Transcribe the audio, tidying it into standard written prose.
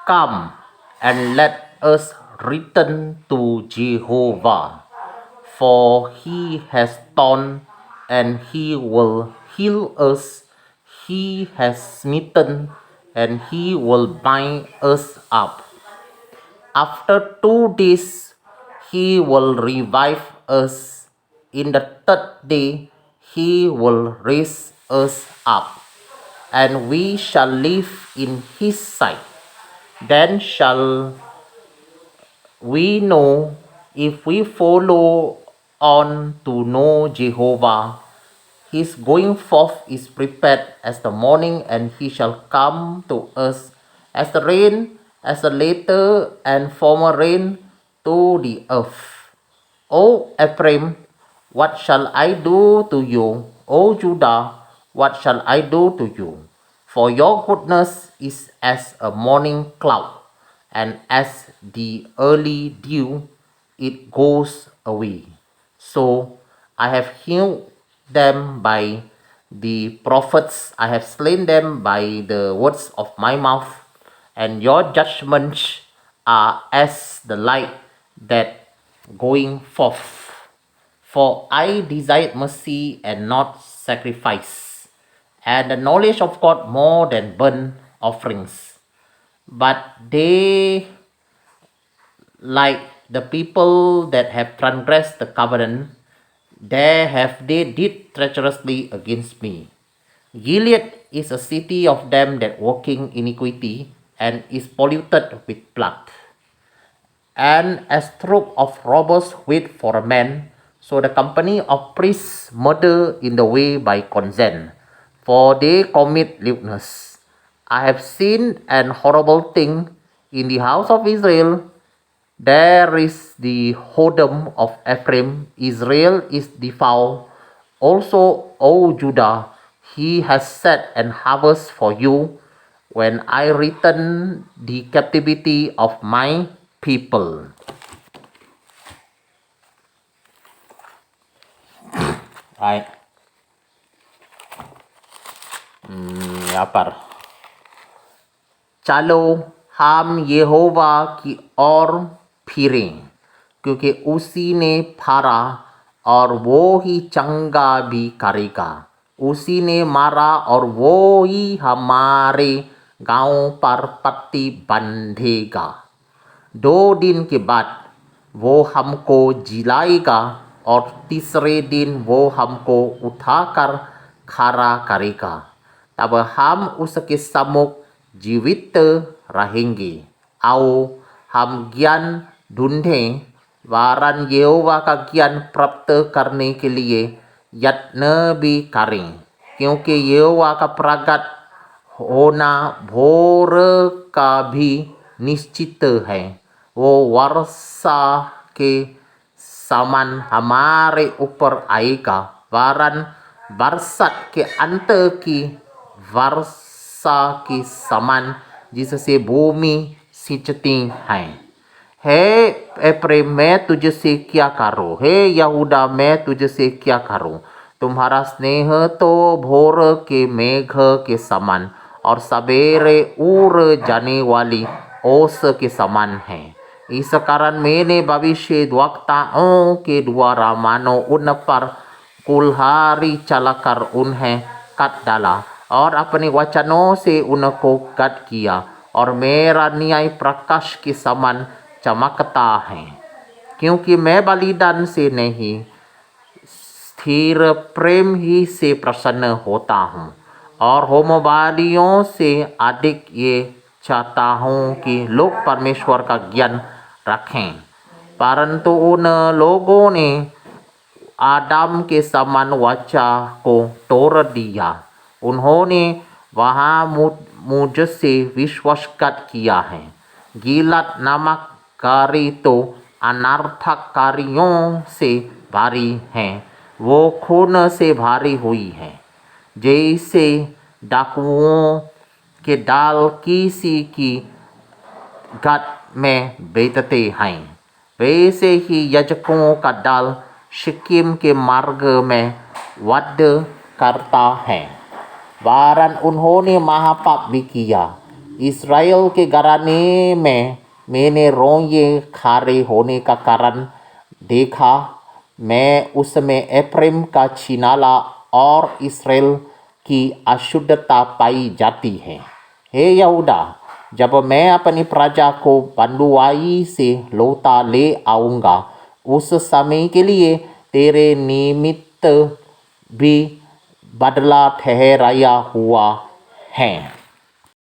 Come and let us return to Jehovah, for he has torn and he will heal us. He has smitten and he will bind us up. After 2 days, he will revive us. In the third day, he will raise us up, and we shall live in his sight. Then shall we know if we follow on to know Jehovah. His going forth is prepared as the morning, and he shall come to us as the rain, as the latter and former rain to the earth. O Ephraim, what shall I do to you? O Judah, what shall I do to you? For your goodness is as a morning cloud, and as the early dew, it goes away. So I have healed them by the prophets, I have slain them by the words of my mouth, and your judgments are as the light that going forth. For I desired mercy and not sacrifice, and the knowledge of God more than burnt offerings. But they, like the people that have transgressed the covenant, there have they did treacherously against me. Gilead is a city of them that walking iniquity, and is polluted with blood. And as troop of robbers wait for a man, so the company of priests murder in the way by consent, for they commit lewdness. I have seen an horrible thing in the house of Israel. There is the whoredom of Ephraim. Israel is defiled. Also, O Judah, he has set an harvest for you when I return the captivity of my people. Right. यहाँ पर चलो हम यहोवा की ओर फिरें, क्योंकि उसी ने फाड़ा और वो ही चंगा भी करेगा। उसी ने मारा और वो ही हमारे गांव पर पट्टी बांधेगा। 2 दिन के बाद वो हमको जिलाएगा, और तीसरे दिन वो हमको उठाकर खड़ा करेगा। तब हम उसके सम्मुख जीवित रहेंगे। आओ हम ज्ञान ढूंढें, वरन यहोवा का ज्ञान प्राप्त करने के लिए यत्न भी करें, क्योंकि यहोवा का प्रगट होना भोर का भी निश्चित है। वो वर्षा के समान हमारे ऊपर आएगा, वरन बरसात के अंत की वर्षा के समान, जिससे भूमि सिंचती है। हे एप्रेम, मैं तुझसे क्या करूं? हे यहूदा, मैं तुझसे क्या करूं? तुम्हारा स्नेह तो भोर के मेघ के समान और सवेरे उड़ जाने वाली ओस के समान है। इस कारण मैंने भविष्यद्वक्ताओं के द्वारा मानो उन पर कुल्हाड़ी चलाकर उन्हें काट डाला, और अपने वचनों से उनको काट किया, और मेरा न्याय प्रकाश के समान चमकता है। क्योंकि मैं बलिदान से नहीं, स्थिर प्रेम ही से प्रसन्न होता हूँ, और होमबलियों से अधिक ये चाहता हूँ कि लोग परमेश्वर का ज्ञान रखें। परंतु उन लोगों ने आदम के समान वाचा को तोड़ दिया। उन्होंने वहाँ मुझसे विश्वासघात किया है। गिलाद नामक गारी तो अनर्थकारियों से भारी है, वो खून से भारी हुई है। जैसे डाकुओं के डाल किसी की गात में बेचते हैं, वैसे ही याजकों का डाल शिकीम के मार्ग में वध करता है। वरन उन्होंने महापाप भी किया, इस्राएल के घराने में मैंने रोंगे खारे होने का कारण देखा। मैं उसमें एप्रैम का छिनाला और इस्राएल की अशुद्धता पाई जाती है। हे यहूदा, जब मैं अपनी प्रजा को बंधुआई से लौटा ले आऊँगा, उस समय के लिए तेरे निमित्त भी बदला ठहराया हुआ है।